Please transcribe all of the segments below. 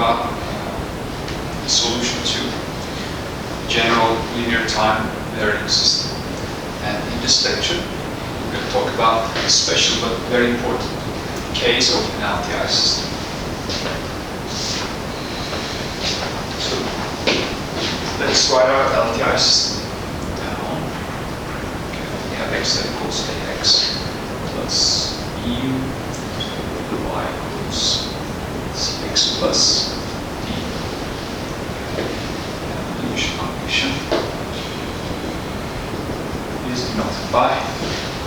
about the solution to general linear time varying system. And in this lecture, we're going to talk about a special but very important case of an LTI system. So let's write our LTI system down. Okay, we have x that equals ax plus u, y equals cx plus d. And the initial condition is denoted by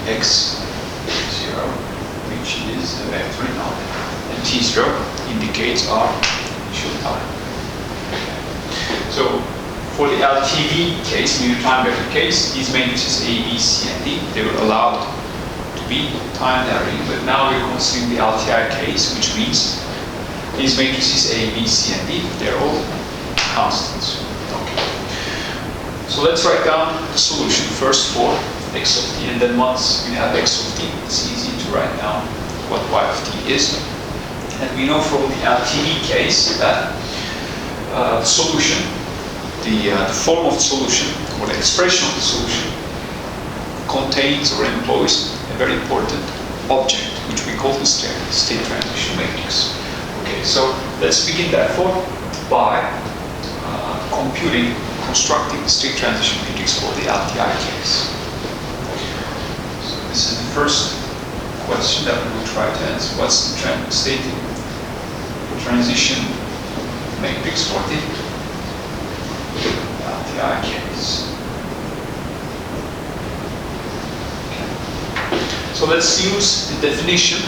x0, which is a vector in R, and t0 indicates our initial time. So for the LTV case, linear time vector case, these matrices A, B, C, and D, they were allowed to be time varying, but now we're considering the LTI case, which means these matrices A, B, C, and D, they're all constants. Okay. So let's write down the solution first for x of t, and then once we have x of t, it's easy to write down what y of t is. And we know from the LTV case that the solution, the form of the solution, or the expression of the solution, contains or employs a very important object, which we call the state transition matrix. Okay, so let's begin therefore by constructing the state transition matrix for the LTI case. So this is the first question that we will try to answer. What's the state transition matrix for the LTI case? Okay. So let's use the definition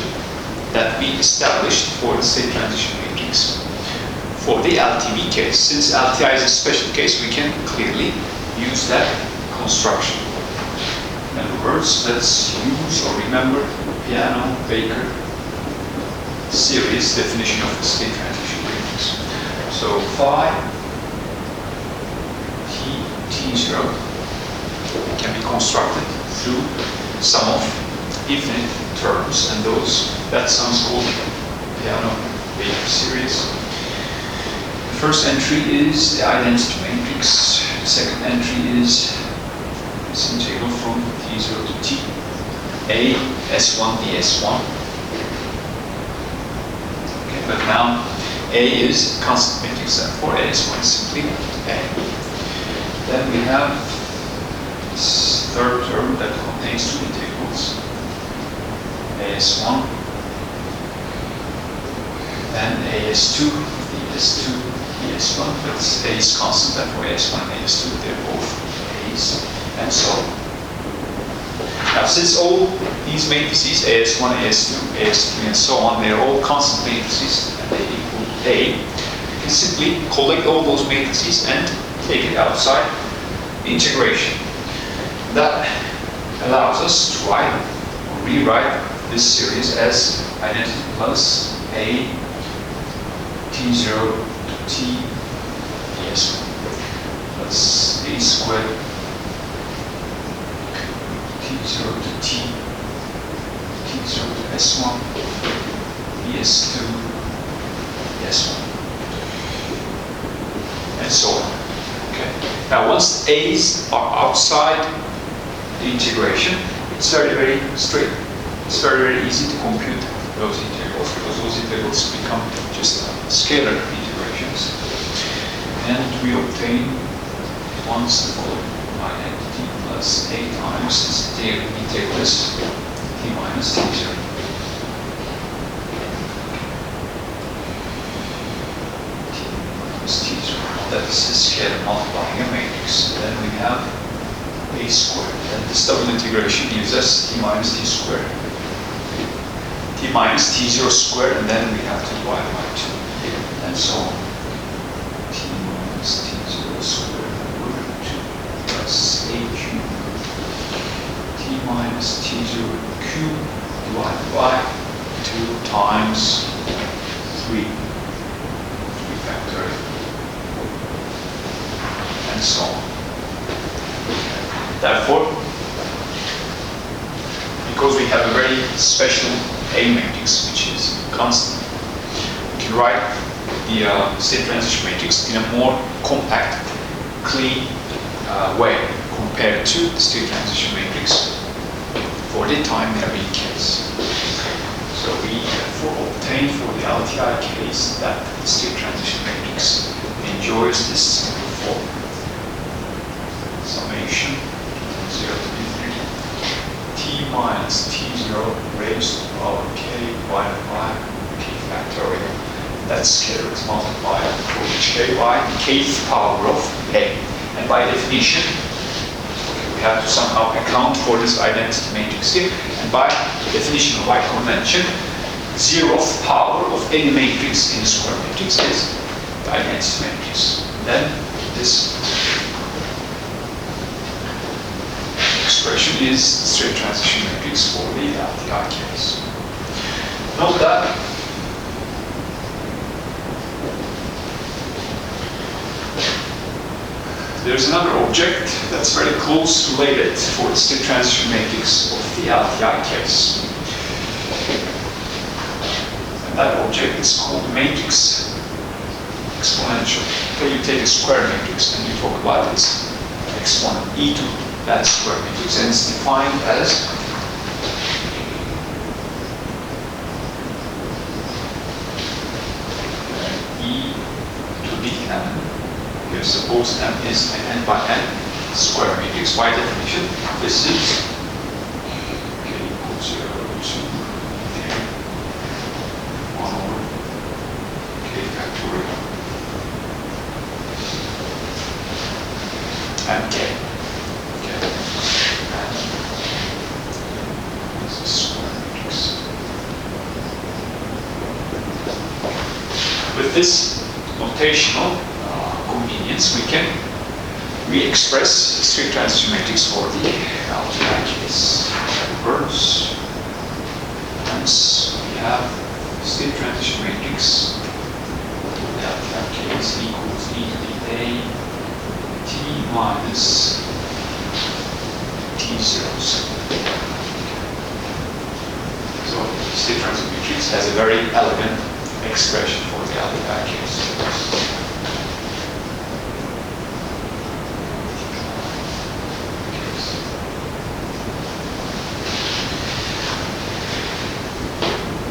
that we established for the state transition matrix for the LTV case. Since LTI is a special case, we can clearly use that construction. In other words, let's use or remember Piano-Baker series definition of the state transition matrix. So phi t0 can be constructed through sum of infinite terms, and that sum is called Piano-Baker series. The first entry is the identity matrix. The second entry is this integral from t0 to t, a s1 ds1. Okay, but now a is constant matrix, therefore as1 is simply a. Then we have this third term that contains two integrals, as1 and as2, ds2, ds1, but a is constant, therefore as1 and as2, they're both a's, and so on. Now, since all these matrices, as1, as2, as3, and so on, they're all constant matrices and they equal a, you can simply collect all those matrices and take it outside integration. That allows us to write or rewrite this series as identity plus a t0 to t ds1 plus a squared t0 to t t0 to s1 ds2 s1 and so on. Okay. Now once a's are outside the integration, it's very straight. It's very easy to compute those integrals, because those integrals become just scalar integrations, and we obtain once the following identity plus a times this integral is t minus t0. T minus t0. That is the scalar multiplying a matrix. And then we have a squared, and this double integration gives us t minus t squared, t minus t0 squared, and then we have to divide by 2, and so on. T minus t0 squared over 2 plus a cubed, t minus t0 cubed divided by 2 times 3 factorial, and so on. Therefore, because we have a very special A matrix, which is constant, we can write the state transition matrix in a more compact, clean way compared to the state transition matrix for the time varying case. So we therefore obtain for the LTI case that the state transition matrix enjoys this simple form. Summation 0 to infinity t minus t0 raised to the power k divided by k factorial. That scalar is multiplied for each k by the kth power of a. And by definition, we have to somehow account for this identity matrix here. And by definition, by convention, 0th power of any matrix in a square matrix is the identity matrix. Then this expression is the straight transition matrix for the LTI case. Note that there's another object that's very close related for the state transition matrix of the LTI case. And that object is called matrix exponential. Okay, you take a square matrix and you talk about its exponent e to that square matrix, and it's defined as e to the n. Here, suppose m is an n by n square matrix. By definition, this is k equals 0 to k 1 over k factorial and k. This is square matrix. With this notational convenience, we can re-express the straight transition matrix for the LTI case. That works. Hence, we have state transition matrix for the LTI case equals e to the a t minus t0. So, the state transition matrix has a very elegant expression for the LTI case.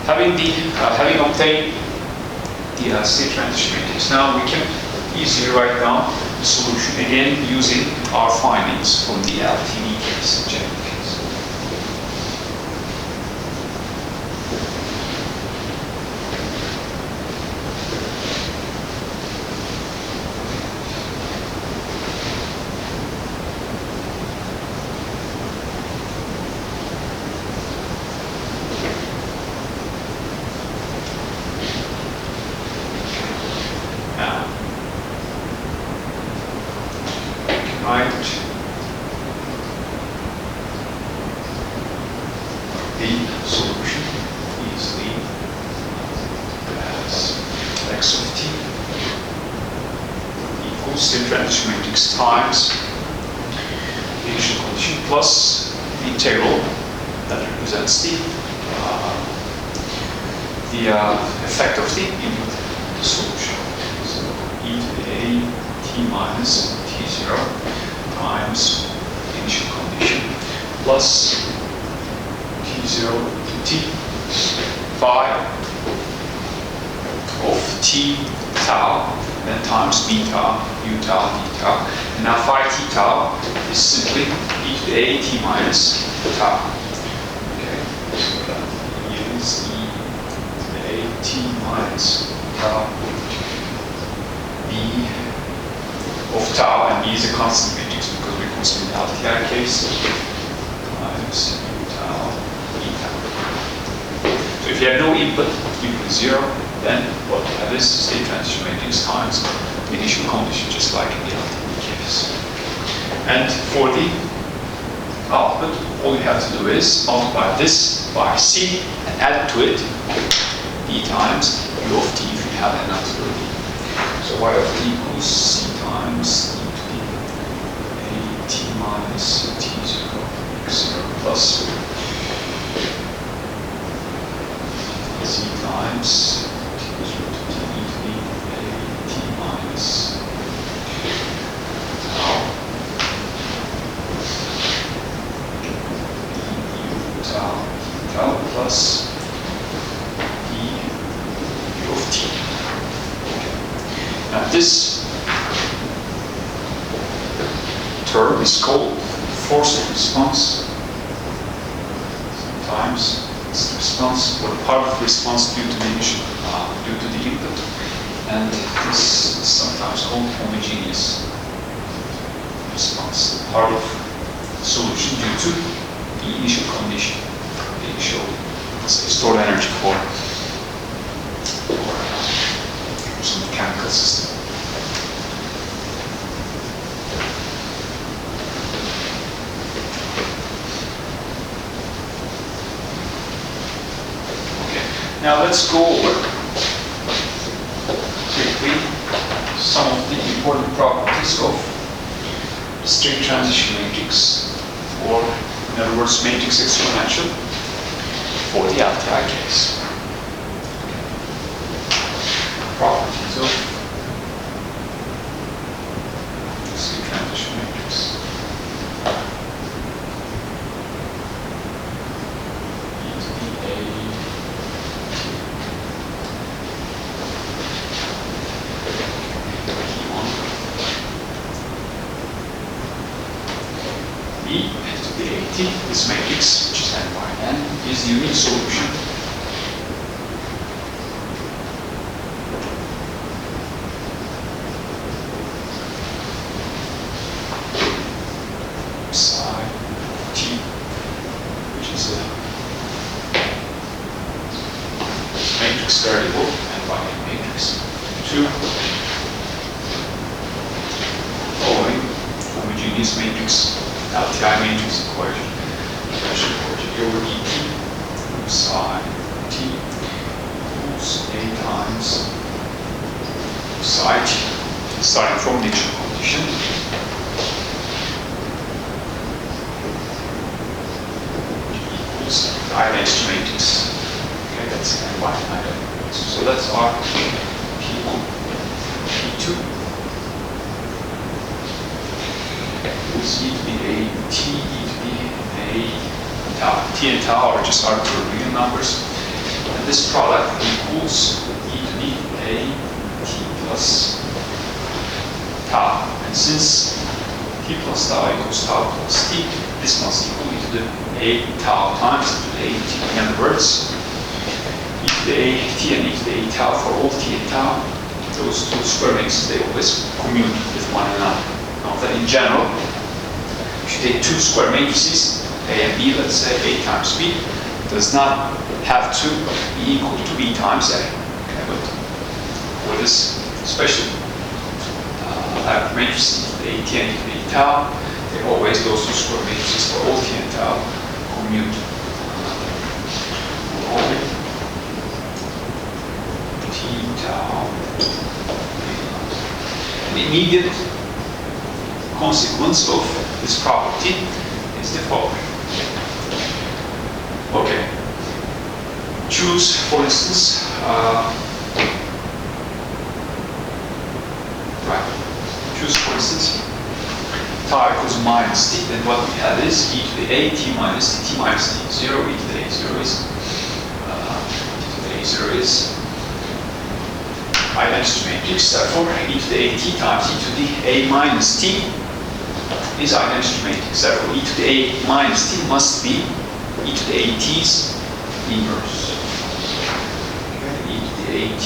Having obtained the state transition matrix, now we can easily write down the solution again using our findings from the LTV case, general case. The solution easily as x of t equals state transition matrix times the initial condition plus the integral that represents the effect of the input to the solution. So e to the a t minus t0 times the initial condition plus t0 to t phi of t tau, then times beta u tau d tau. And now phi t tau is simply e to the a t minus tau. Okay, so that is e to the a t minus tau b of tau, and b is a constant matrix because we consider the LTI case times u tau b tau. So if you have no input, input is 0, then what you have is state transition matrix times the initial condition, just like in the LTI case. And for the output, all you have to do is multiply this by c and add to it e times u of t if you have an absolute. So y of t equals c times e to the a t minus t0 x0 plus c times t0 to t e to the plus E U of t. Now this term is called forced response. Sometimes it's the response or part of the response due to the input, and this is sometimes called homogeneous response, part of solution due to the initial condition, the initial, let's say, stored energy for some chemical system. Now let's go over quickly some of the important properties of straight transition matrix, or in other words, matrix exponential for the LTI case. Properties of straight transition matrix. This matrix, which is n by n, is the unique solution psi t, which is a matrix variable, n by n matrix, to following homogeneous matrix, LTI matrix equation. Over dt psi t equals a times psi t, starting from the initial condition. Equals the identity matrix. Okay, that's n by n identity matrix. So that's our P1, P2. Equals e to the a t, e to the a tau. T and tau are just arbitrary real numbers. And this product equals e to the a t plus tau. And since t plus tau equals tau plus t, this must equal e to the a tau times e to the a t. In other words, e to the a t and e to the a tau for all t and tau, those two square matrices, they always commute with one another. Now that in general, if you take two square matrices, A and B, let's say A times B, does not have to be equal to B times A. Okay, but for this special type of matrix, the A t and the A tau, they always, those two square matrices for all t and tau, commute. Only t tau. The immediate consequence of this property is the following. Okay. Choose, for instance, choose, for instance, tau equals minus t. Then what we have is e to the a t minus t, t minus t, 0, e to the a0 is, e to the a0 is identity matrix. Therefore, e to the a t times e to the a minus t is identity matrix. Therefore, e to the a minus t must be e to the a t's inverse. Okay, e to the a t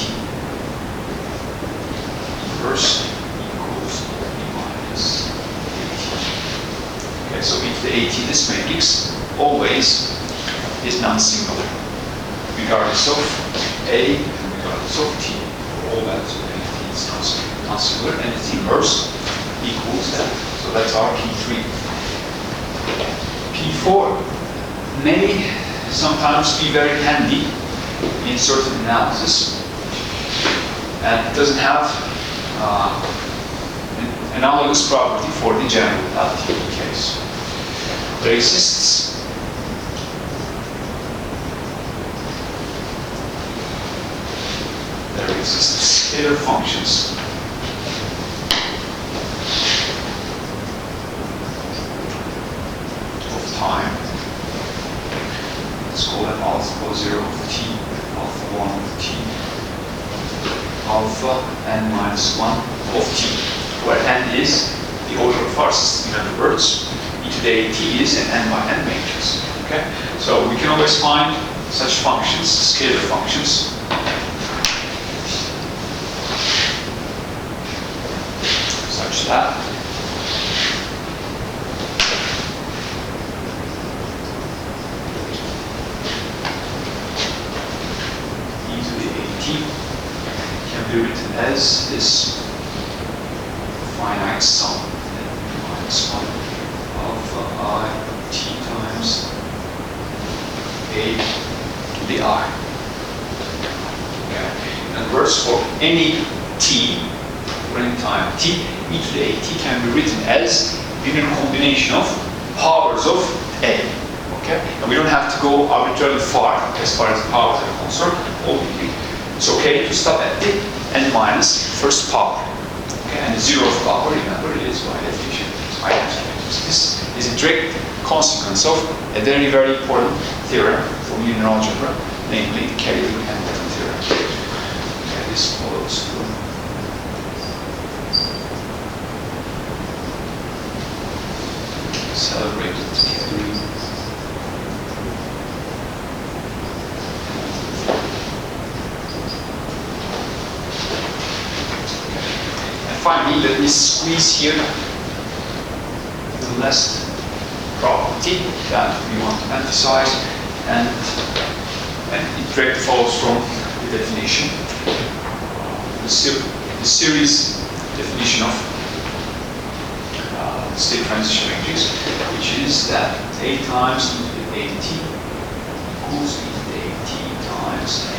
inverse equals e minus a t. Okay, so e to the a t, this matrix always is non-singular, regardless of a and regardless of t. For all that, so a t is non-singular, and its inverse equals that. So that's our P3. P4 may sometimes be very handy in certain analysis, and it doesn't have an analogous property for the general LTI case. There exists scalar functions of time. let's call it alpha 0 of t, alpha 1 of t, alpha n minus 1 of t, where n is the order of our system. In other words, e to the at is an n by n matrix. Okay? So we can always find such functions, scalar functions, such that e to the at can be written as this finite sum minus 1 alpha I t times a to the I. Okay. In other words, for any t, for any time t, e to the at can be written as linear combination of powers of a. Okay? And we don't have to go arbitrarily far as far as the powers are concerned. Only it's okay to stop at the n minus first power. Okay? And the zeroth power, remember, is by definition minus. This is a direct consequence of a very, very important theorem for linear algebra, namely the Cayley and Hamilton theorem. Okay, this follows from celebrated Cayley. And finally, let me squeeze here the last property that we want to emphasize, and it directly follows from the definition, the series definition of state transition matrix, which is that a times e to the at equals e to the at times a.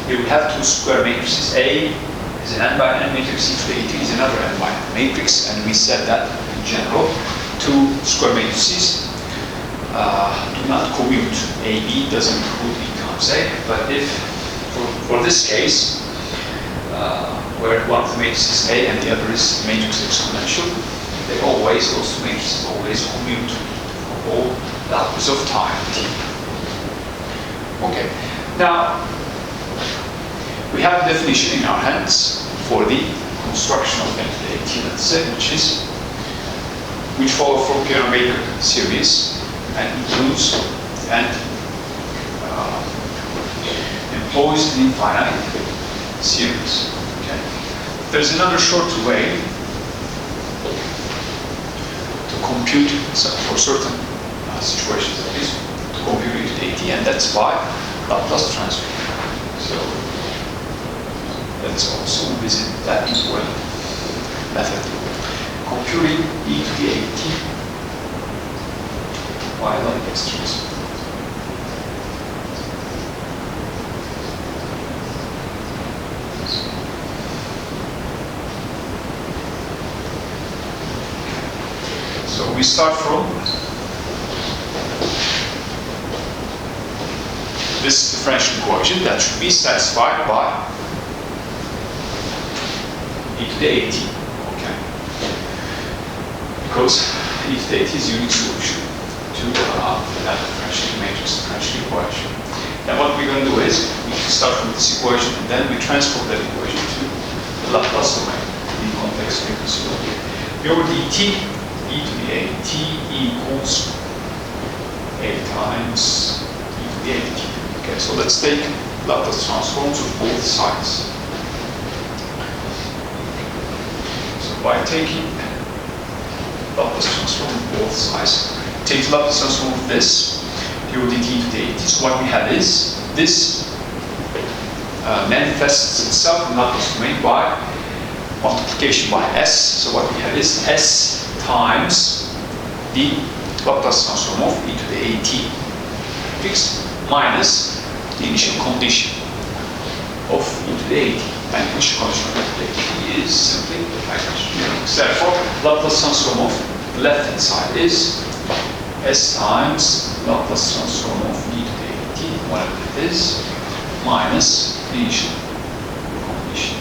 Here we have two square matrices. A is an n by n matrix, e to the at is another n by n matrix, and we said that in general two square matrices do not commute. AB doesn't commute B times A, but if, for this case, where one of the matrices is A and the other is matrix exponential, they always, those two matrices always commute for all values of time t. Okay, now we have a definition in our hands for the construction of n to the at, let's say, which follow from Piano-Maker series and includes and employs an infinite series. Okay. There's another shorter way to compute for certain situations, at least, to compute e to the at, and that's by Laplace transform. So let's also visit that important method. Computing e to the at by Laplace transform. So we start from this differential equation that should be satisfied by e to the at. Because e to the at is unique solution to that differential matrix differential equation. Then what we're going to do is we start from this equation and then we transform that equation to the Laplace domain in complex frequency. Here over dt, e to the at equals a times e to the at. Okay, so let's take Laplace transforms of both sides. So by taking Laplace transform of both sides, take Laplace transform of this, here with dt to the at. So what we have is this manifests itself in Laplace domain by multiplication by s. So what we have is s times the Laplace transform of e to the at fixed minus the initial condition of e to the at. And initial condition of e to the at is simply the matrix. Therefore, Laplace transform of the left hand side is s times Laplace transform of e to the at, whatever it is, minus the initial condition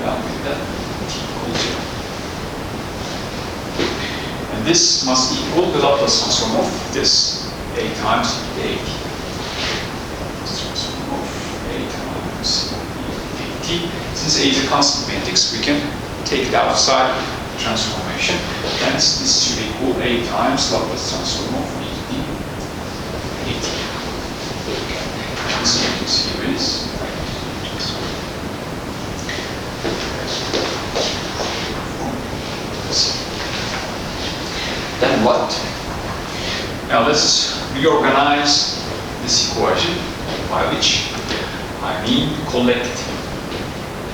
value that t equals 0. And this must equal the Laplace transform of this A times e to the at. Transform of A times e to the at. Since A is a constant matrix, we can take it outside the transformation. Hence, this should equal A times Laplace transform of e to the at. This matrix here is then what? Now let's reorganize this equation, by which I mean collect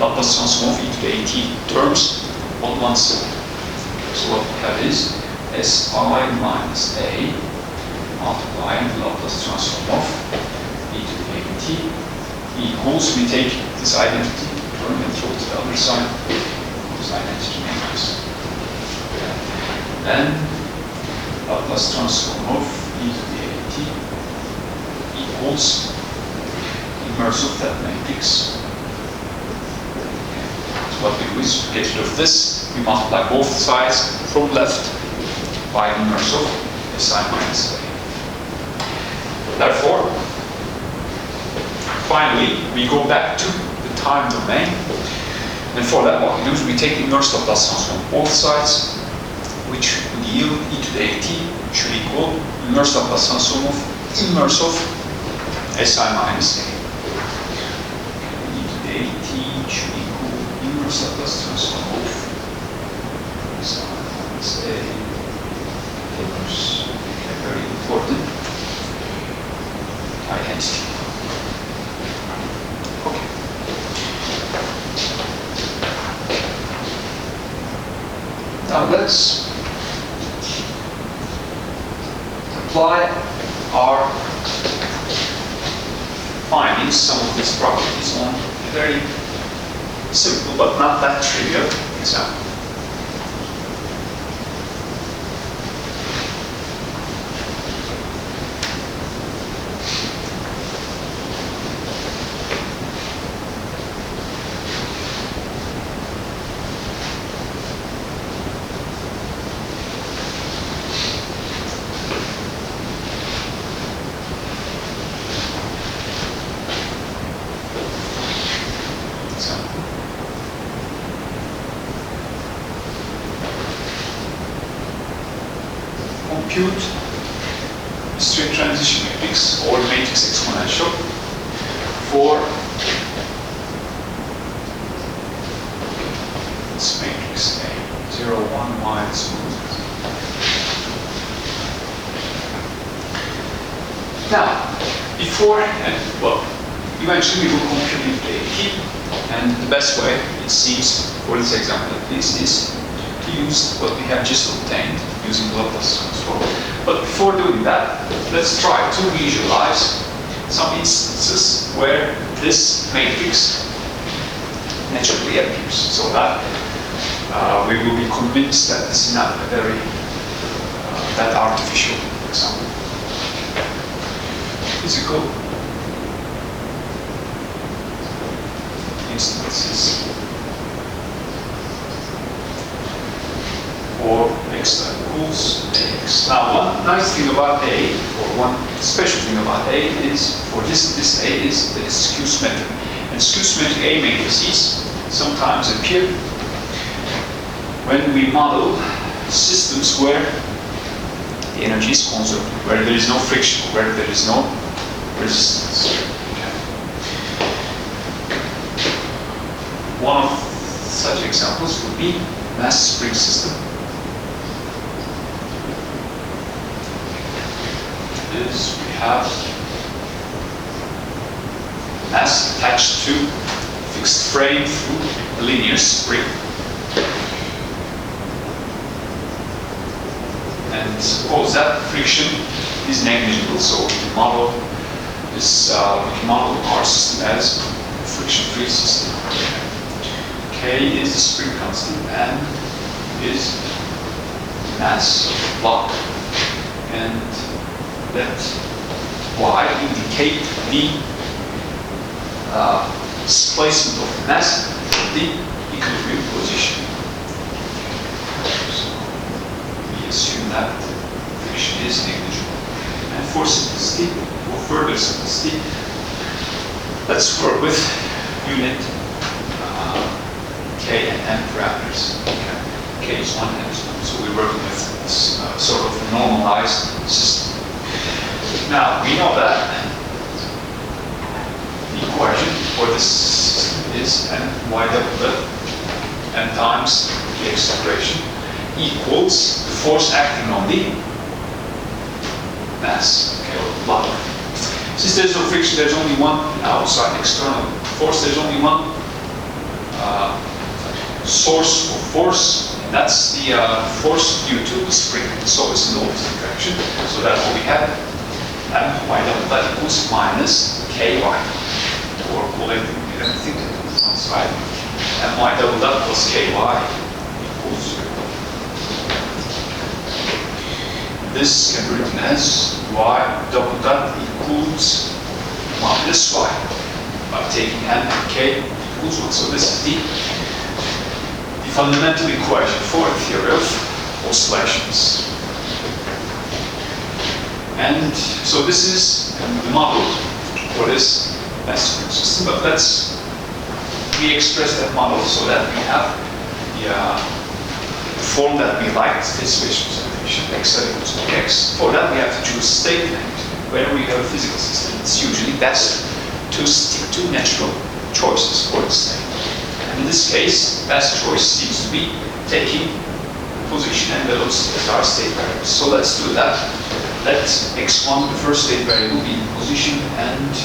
Laplace transform of e to the at terms on one side. So what we have is Si minus A multiplying Laplace transform of e to the at equals, we take this identity term and throw it to the other side, this identity matrix. Then Laplace transform of e to the at equals inverse of that matrix. So what we do is to get rid of this, we multiply both sides from left by inverse of Si minus A. Therefore, finally, we go back to the time domain. And for that, what we do is we take the inverse Laplace transform on both sides, which would yield e to the at should equal inverse Laplace transform of inverse of Si minus A. E to the at should equal inverse Laplace transform of Si minus A. Inverse, very important identity. Okay. Now let's apply our findings, some of these properties, on a very simple but not that trivial example. Compute straight transition matrix or matrix exponential for this matrix A, 0, 1, minus 1. Now, before, well, eventually we will compute the AT, and the best way, it seems, for this example at least, is to use what we have just obtained using Laplace transform. But before doing that, let's try to visualize some instances where this matrix naturally appears, so that we will be convinced that this is not a very that artificial example. Physical instances for x that equals ax. Now, one nice thing about A, or one special thing about A, is for this A is that it's skew symmetric. And skew symmetric A matrices sometimes appear when we model systems where the energy is conserved, where there is no friction, where there is no resistance. Okay. One of such examples would be mass spring system. Is we have mass attached to fixed frame through a linear spring. And suppose that friction is negligible, so we can model this. We can model our system as a friction-free system. K is the spring constant, and is mass of the block, and let Y indicate the displacement of the mass at the equilibrium position. So we assume that friction is negligible. And for simplicity, for further simplicity, let's work with unit K and M parameters. Okay. K is 1, M is 1. So we're working with sort of a normalized system. Now, we know that the equation for this system is my double n times the acceleration equals the force acting on the mass, okay, or body. Since there's no friction, there's only one outside external force, there's only one source of force, and that's the force due to the spring. So it's in the opposite direction. So that's what we have. My double that equals minus ky, or collecting anything to one side. And my double that plus ky equals 0. This can be written as y double dot equals minus y by taking n and k equals 1. So this is the fundamental equation for the theory of oscillations. And so this is the model for this mass system. But we express that model so that we have the form that we like, this representation, x equals to x. For that we have to choose a statement. Whenever we have a physical system, it's usually best to stick to natural choices for the statement. And in this case, best choice seems to be taking position and velocity as our state variables. So let's do that. Let x1, the first state variable, be position, and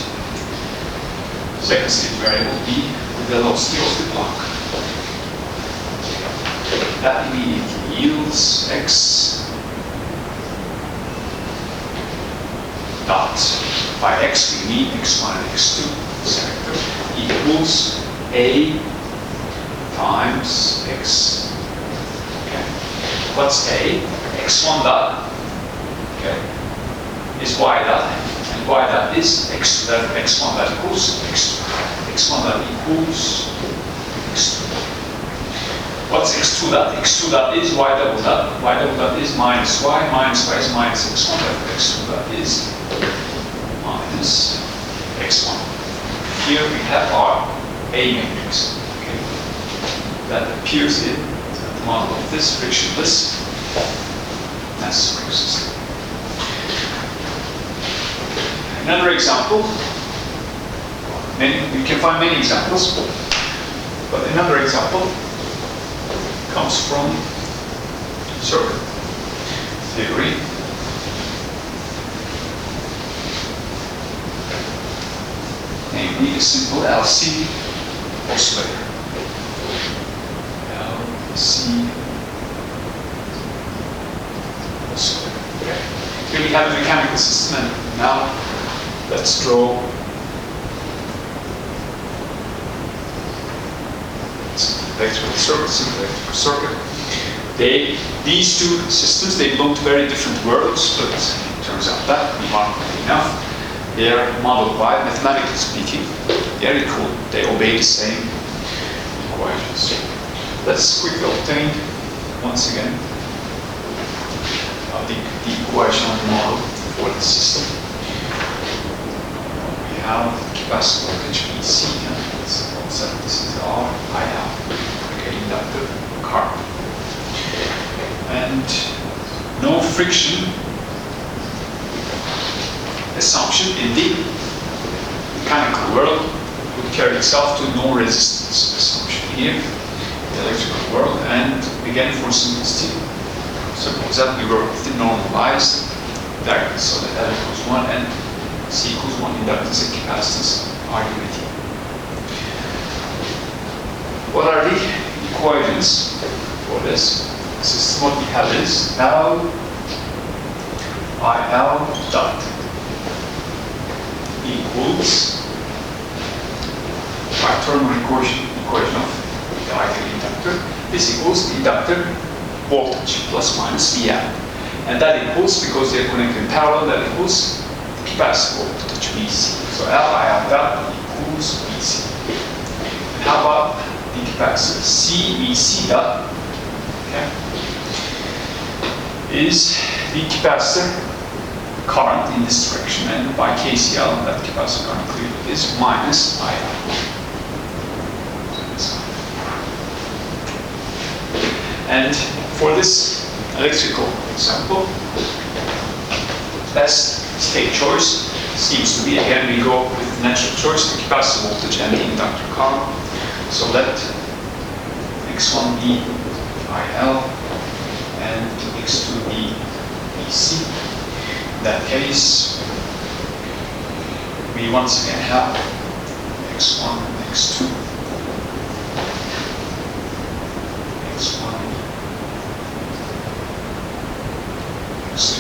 second state variable be the velocity of the block. That immediately yields x dot. By x we mean x1 and x2 sector equals a times x. Okay. What's a? x1 dot, okay, is y dot, and y dot is x2 dot, x1 dot equals x2. x1 dot equals x2. What's x2 dot? x2 dot is y double dot. Y double dot is minus y is minus x1 dot. x2 dot is minus x1. Here we have our A matrix. Okay. That appears in the model of this frictionless mass spring system. Another example. You can find many examples, but another example comes from circuit theory. Namely, a simple LC oscillator. LC oscillator. Okay. Here we have a mechanical system, and now let's draw electrical circuit. These two systems, they belong to very different worlds, but it turns out that, remarkably enough, they are modeled by, mathematically speaking, they obey the same equations. Let's quickly obtain, once again, the equation of the model for the system. We have capacitor voltage VC, this is R, I have, okay, inductor, current. And no friction assumption in the mechanical world would carry itself to no resistance assumption here, the electrical world. And again, for simplicity, suppose that we work with the normalized diagram, so that L equals 1 and C equals 1 inductance and capacitance are unity. What are the equations for this system? What we have is now IL dot equals by thermal equation of the ideal inductor. This equals the inductor voltage plus minus Vm. And that equals, because they're connected in parallel, that equals the capacitor voltage Vc. So L dot equals Vc. And how about the capacitor? CVC dot, okay, is the capacitor current in this direction, and by KCL, that capacitor current clearly is minus IL. And for this electrical example, best state choice seems to be, again, we go with natural choice, the capacitor voltage and the inductor current. So let X1 be IL and X2 be EC. In that case, we once again have X1 and X2. X1, X2.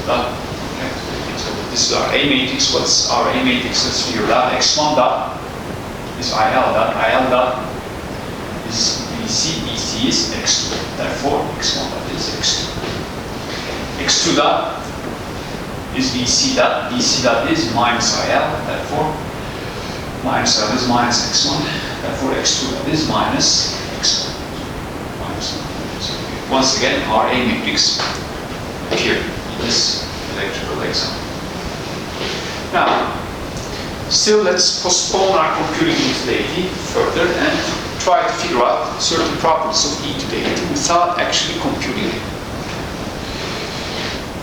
Done. Okay. So this is our A matrix. What's our A matrix? Let's figure it out. X1 dot is IL dot. IL dot is BC. BC is X2. Therefore, X1 dot is X2. X2 dot is BC dot. BC dot is minus IL. Therefore, minus IL is minus X1. Therefore, X2 dot is minus X1. Minus 1. So once again, our A matrix here in this electrical example. Now, still let's postpone our computing utility further and try to figure out certain properties of E to the AT without actually computing it.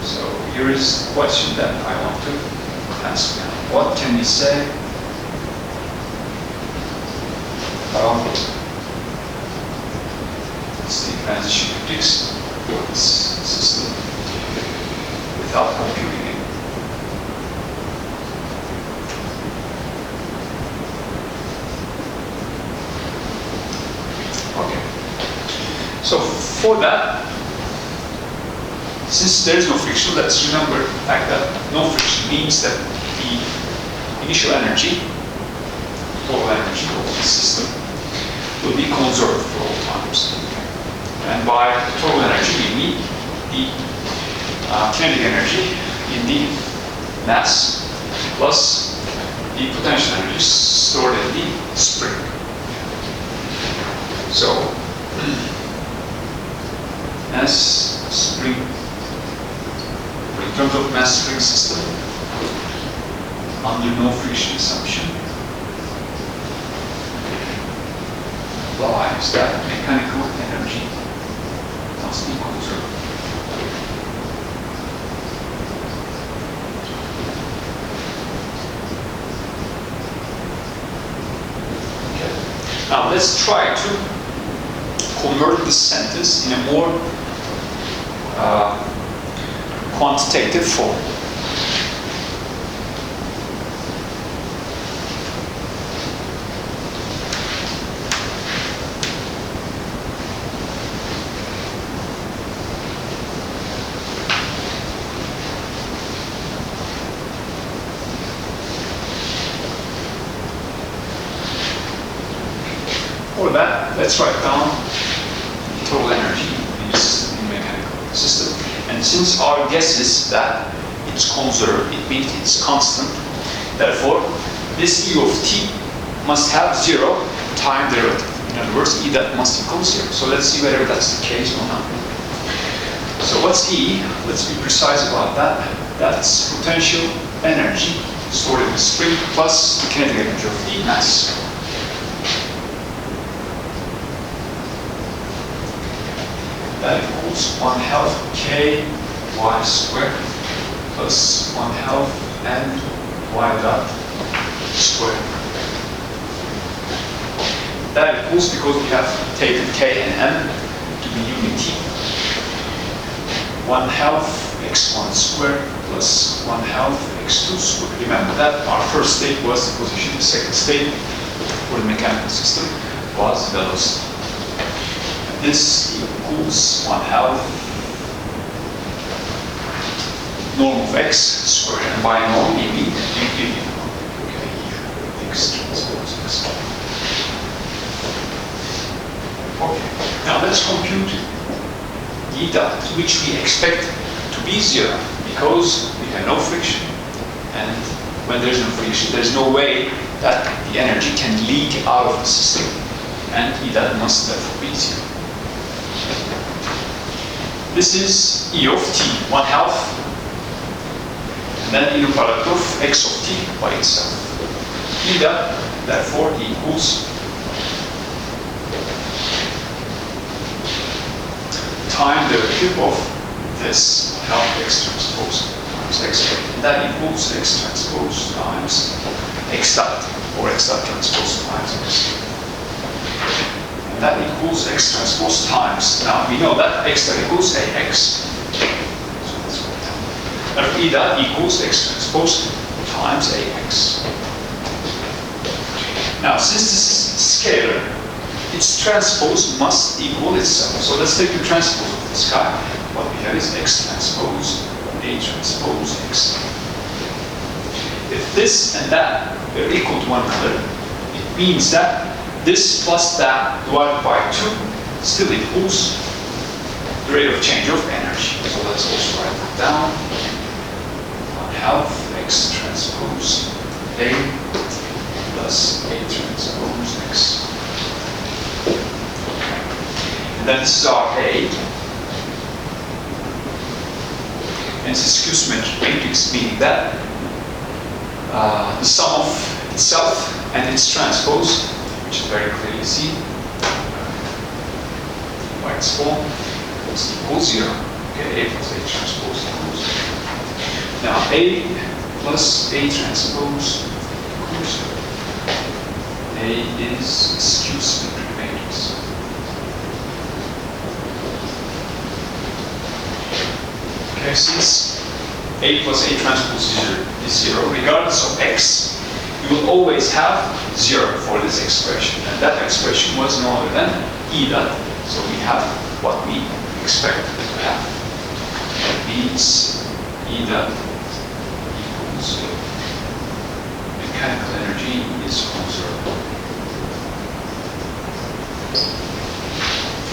So here is the question that I want to ask now. What can we say about state transition matrix for this system without computing it? Okay. So for that, since there is no friction, let's remember the fact that no friction means that the initial energy, total energy of the system, will be conserved for all times. And by total energy, we mean the kinetic energy in the mass plus the potential energy stored in the spring. So, mass spring, in terms of mass spring system, under no friction assumption, implies that mechanical energy must be conserved. Okay. Now let's try to convert this sentence in a more quantitative form. For that, let's write down total energy in the system, in the mechanical system. And since our guess is that it's conserved, it means it's constant. Therefore, this E of t must have zero time derivative. In other words, E that must equal zero. So let's see whether that's the case or not. So what's E? Let's be precise about that. That's potential energy stored in the spring plus the kinetic energy of the mass. That equals 1/2 k y squared plus 1/2 n y dot squared. That equals, because we have taken k and m to be unity, 1/2 x1 squared plus 1/2 x2 squared. Remember that our first state was the position, the second state for the mechanical system was velocity. This equals 1/2 norm of x squared. And by norm, we mean x transpose x. Okay. Now let's compute E dot, which we expect to be zero, because we have no friction. And when there's no friction, there's no way that the energy can leak out of the system. And E dot must therefore be zero. This is E of t, 1/2 and then inner product of x of t by itself. E dot, therefore, equals time derivative of this half x transpose times x squared. And that equals x transpose times x dot, or x dot transpose times x. And that equals x transpose times. Now we know that x dot equals ax. So let's write down. Therefore, E dot equals x transpose times ax. Now, since this is scalar, its transpose must equal itself. So let's take the transpose of this guy. What we have is x transpose a transpose x. If this and that are equal to one another, it means that this plus that divided by 2 still equals the rate of change of energy. So let's also write that down. 1/2 x transpose a plus a transpose x. And then this is our A. And it's a skew-symmetric matrix, meaning that the sum of itself and its transpose, which is very clearly seen by its form, is equal 0. Okay, A plus A transpose equals 0. Now, A plus A transpose equals 0. A is a skew-symmetric matrix. Okay, since A plus A transpose is 0, regardless of x, you will always have 0 for this expression. And that expression was no other than E dot. So we have what we expect to have. That means E dot equals 0. Mechanical energy is conserved.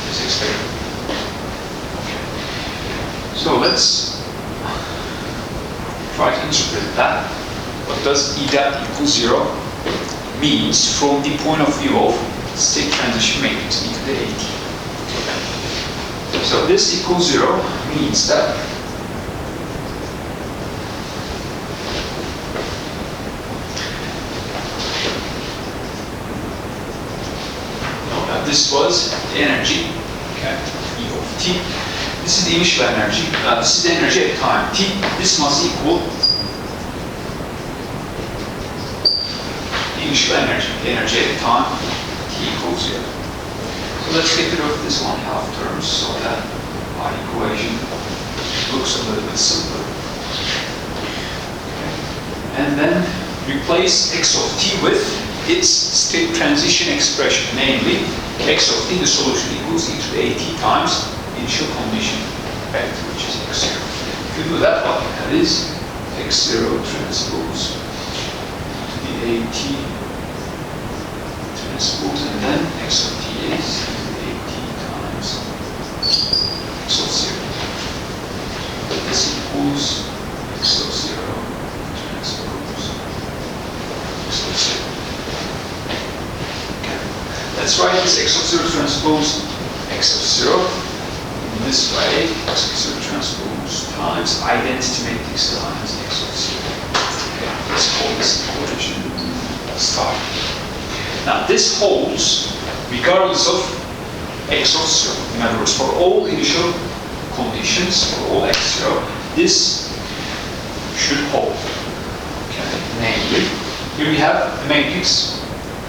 Is expected. Okay. So let's try to interpret that. What does E dot equal 0 means from the point of view of state transition matrix e to the AT. So this equals 0 means that this was the energy, okay, E of t. This is the initial energy. This is the energy at time t. This must equal the initial energy. The energy at time t equals 0. So let's get rid of this 1/2 terms so that our equation looks a little bit simpler. Okay. And then replace x of t with its state transition expression, namely x of t, the solution equals e to the at times initial condition vector, which is x0. If you do that, what you have is x0 transpose to the at transpose, and then x of t is at times x of 0. This equals x of 0 transpose x of 0. Let's write this x of 0 transpose x of 0 in this way. X of 0 transpose times identity matrix times x of 0. Okay, let's call this equation star. Now this holds regardless of x of 0. In other words, for all initial conditions, for all x0, this should hold. Okay, namely, here we have the matrix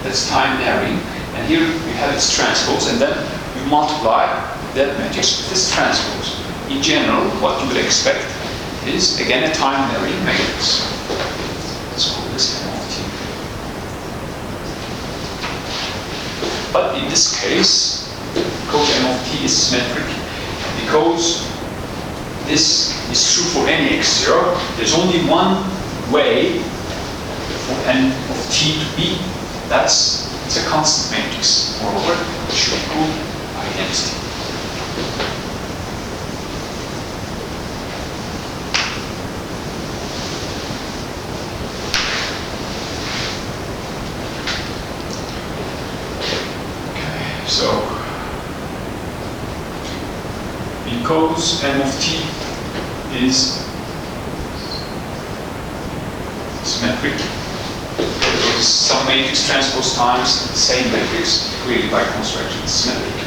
that's time varying. And here we have its transpose, and then you multiply that matrix with this transpose. In general, what you would expect is, again, a time-varying matrix. Let's call this M of t. But in this case, because M of t is symmetric, because this is true for any x0, there's only one way for n of t to be. It's a constant matrix. Moreover, it should equal identity. Okay, so because m of t is symmetric. There is some matrix transpose times the same matrix, clearly by construction it's symmetric.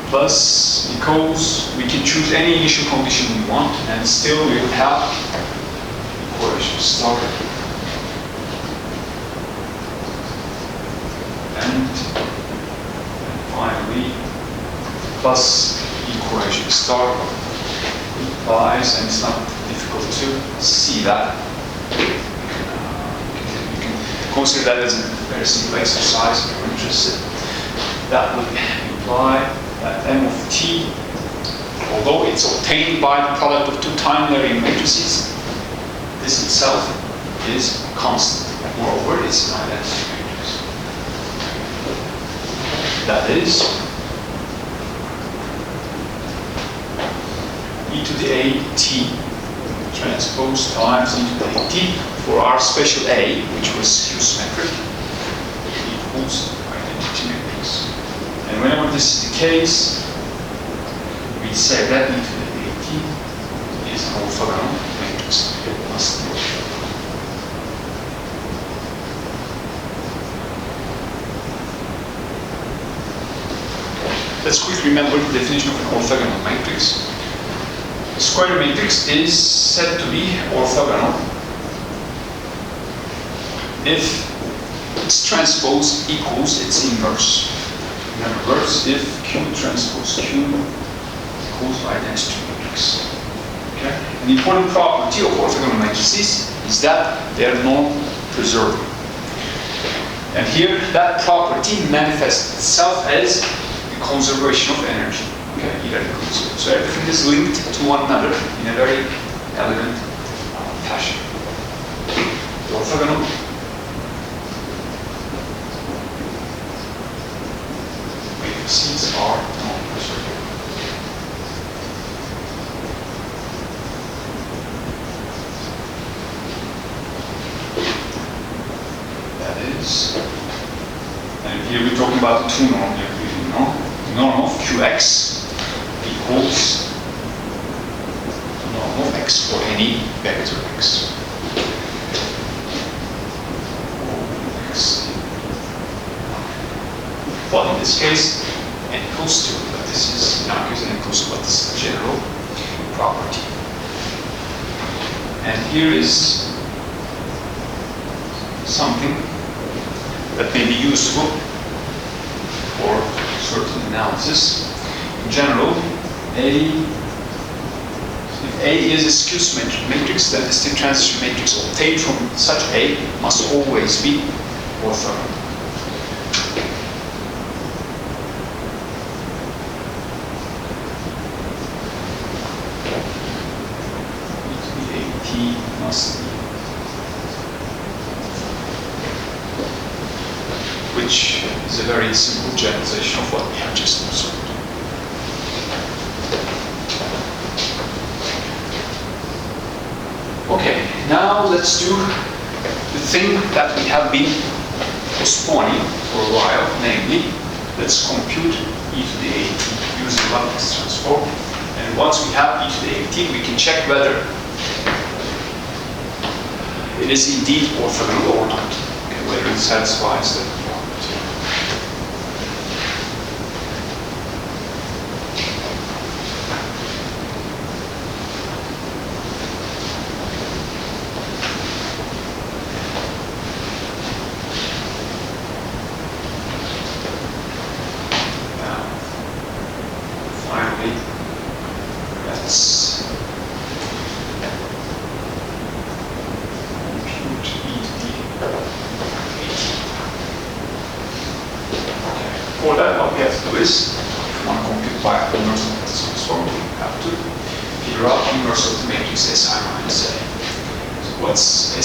Plus, because we can choose any initial condition we want, and still we would have equation star. And finally, plus equation star implies, and it's not difficult to see that. You can consider that as a very simple exercise if you're interested. That would imply that M of t, although it's obtained by the product of two time-varying matrices, this itself is constant. Moreover, it's an identity matrix. That is e to the a t transpose times e to the a t for our special A, which was skew symmetric, equals identity matrix. And whenever this is the case, we say that e to the a t is an orthogonal matrix. It must be. Let's quickly remember the definition of an orthogonal matrix. A square matrix is said to be orthogonal if its transpose equals its inverse. In other words, if Q transpose Q equals identity matrix. Okay? An important property of orthogonal matrices is that they are non-preserving. And here, that property manifests itself as the conservation of energy. Okay? So everything is linked to one another in a very elegant fashion. The orthogonal matrices are non-preserving. That is, and here we're talking about the two norm here. The norm of Qx equals the norm of x for any vector x. Well, in this case, n equals 2, but this is, in our case, n equals 2, but this is a general property. And here is something that may be useful for certain analysis. In general, if A is a skew symmetric matrix, then the state transition matrix obtained from such A must always be orthogonal. Which is a very simple generalization of what we have just observed. Okay, now let's do the thing that we have been postponing for a while, namely, let's compute e to the at using Laplace transform. And once we have e to the at, we can check whether it is indeed orthogonal or not, okay, whether it satisfies the property. Now, finally, let's for that, what we have to do is, if we want to compute by inverse of this transform, we have to figure out the inverse of the matrix Si minus A. So what's Si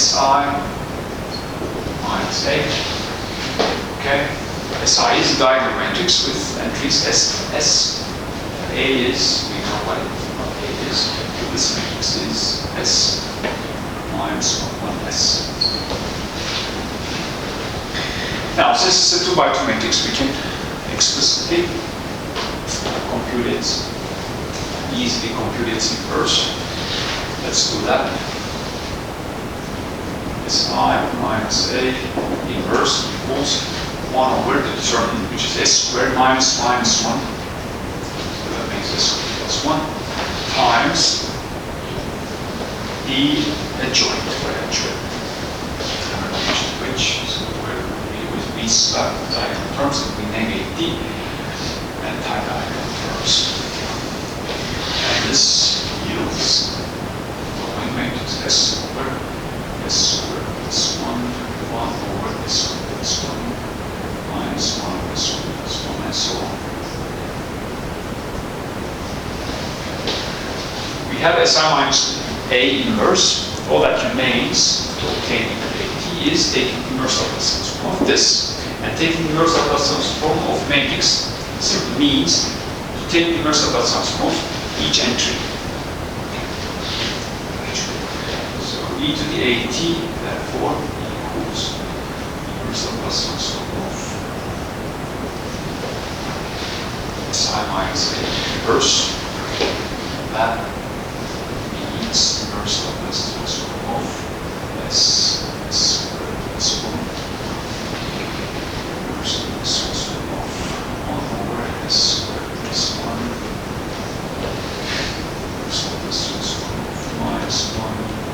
minus A? Okay, Si is a diagonal matrix with entries S and S. A is, we know what A is. This matrix is S minus 1S. Now, since it's a 2 by 2 matrix, we can explicitly compute it, easily compute its inverse. Let's do that. S I minus A inverse equals 1 over the determinant, which is S squared minus 1. So that makes S squared plus 1 times E adjoint, which is where we start with diagonal terms, and we negate D anti-diagonal terms. And this yields the following matrix: S squared plus 1, 1 over S squared plus 1, minus 1 over S squared plus 1, and so on. We have Si minus A inverse. All that remains to obtain AT is taking inverse Laplace transform of this, and taking inverse Laplace transform of matrix simply means to take inverse Laplace transform of each entry. So e to the AT therefore equals inverse Laplace transform of Si minus A inverse. That means inverse Laplace transform of S squared plus 1 inverse Laplace transform of 1 over S squared plus 1 inverse Laplace transform of minus 1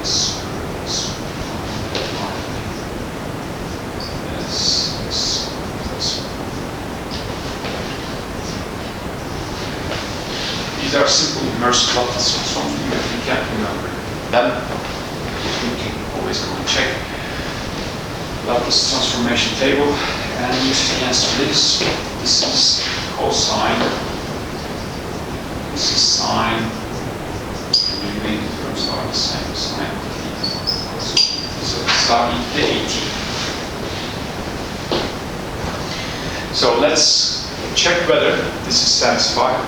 S squared plus 1 S squared plus 1. These are simple inverse Laplace transforms. You can't remember them. You can always go and check Laplace transformation table, and the answer is this is cosine, this is sine, the remaining terms are the same, sine, so start with the AT. So let's check whether this is satisfied.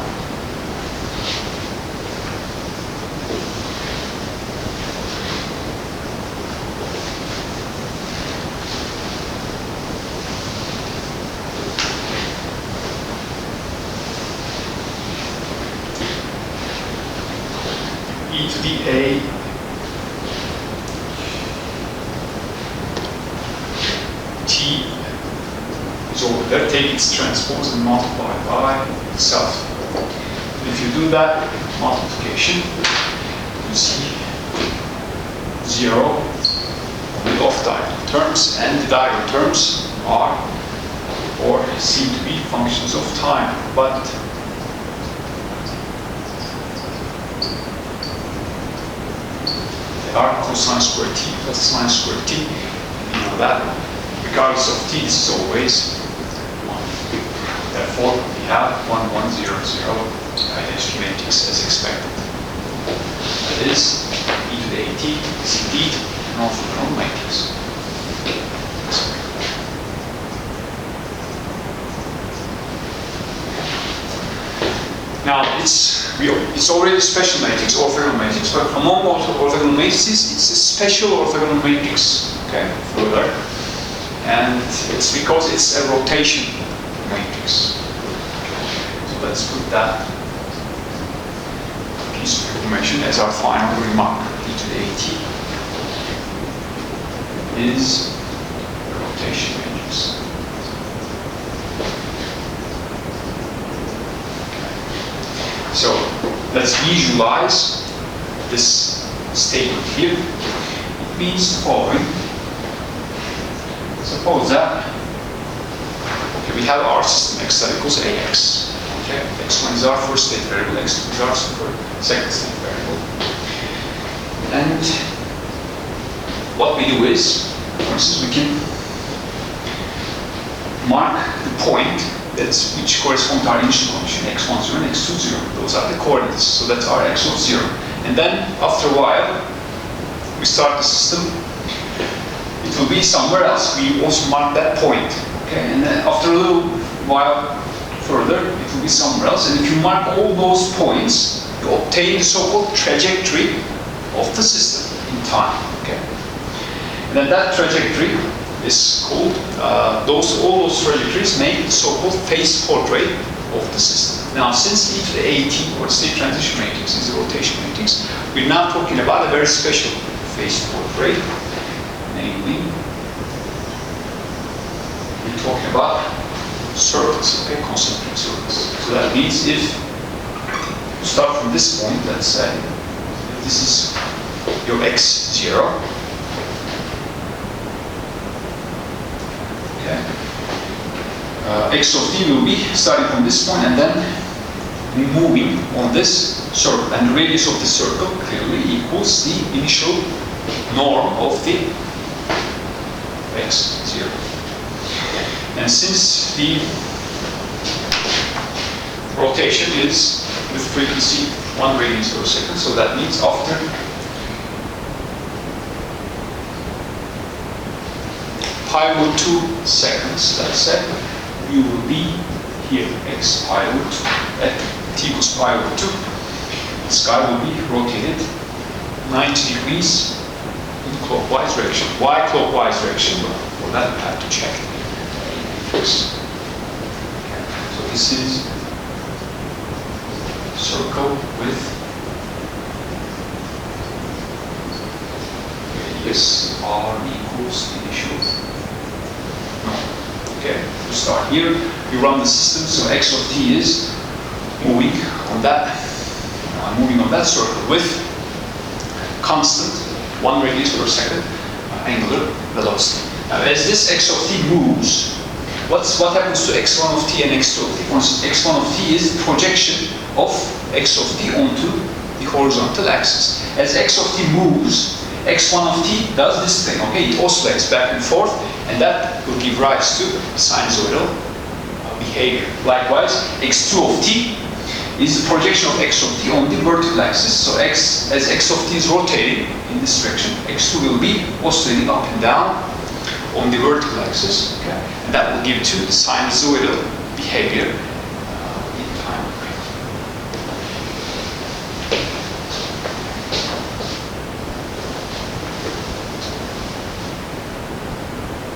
E to the A T is over there. Take its transpose and multiply by itself. And if you do that multiplication, you see 0 with off-diagonal terms, and the diagonal terms are or seem to be functions of time, but are cosine squared t plus sine squared t. You know that regardless of t, this is always 1. Therefore, we have 1, 1, 0, 0 identity matrix as expected. That is, e to the AT is indeed an orthogonal matrix. Now, it's already a special matrix, orthogonal matrix, but among orthogonal matrices, it's a special orthogonal matrix, okay, further. And it's because it's a rotation matrix. So let's put that piece of information as our final remark. E to the AT is a rotation matrix. So let's visualize this statement here. It means the following. Suppose that okay, we have our system x that equals ax. Okay, x1 is our first state variable, x2 is our second state variable. And what we do is, for instance, we can mark the point which corresponds to our initial condition, x1, 0 and x2, 0. Those are the coordinates, so that's our x of 0. And then, after a while, we start the system. It will be somewhere else. We also mark that point. Okay? And then, after a little while further, it will be somewhere else. And if you mark all those points, you obtain the so-called trajectory of the system in time. Okay? And then that trajectory is called, all those trajectories make the so-called phase portrait of the system. Now, since e to the AT, or state transition matrix, is a rotation matrix, we're now talking about a very special phase portrait, namely, we're talking about circles, okay, concentric circles. So that means if you start from this point, let's say, if this is your x0, okay, x of t will be starting from this point and then moving on this circle, and the radius of the circle clearly equals the initial norm of the x0. And since the rotation is with frequency 1 radians per second, so that means after pi over 2 seconds, let's say, you will be here, x pi over 2, at t equals pi over 2. The sky will be rotated 90 degrees in clockwise direction. Why clockwise direction? Well, for that we have to check first. So this is circle with radius r equals the initial. Okay, to start here, you run the system, so x of t is moving on that circle with constant 1 radius per second angular velocity. Now, as this x of t moves, what happens to x1 of t and x2 of t? x1 of t is the projection of x of t onto the horizontal axis. As x of t moves, x1 of t does this thing, okay? It oscillates back and forth, and that will give rise to sinusoidal behavior. Likewise, x2 of t is the projection of x of t on the vertical axis. So as x of t is rotating in this direction, x2 will be oscillating up and down on the vertical axis, okay? And that will give to the sinusoidal behavior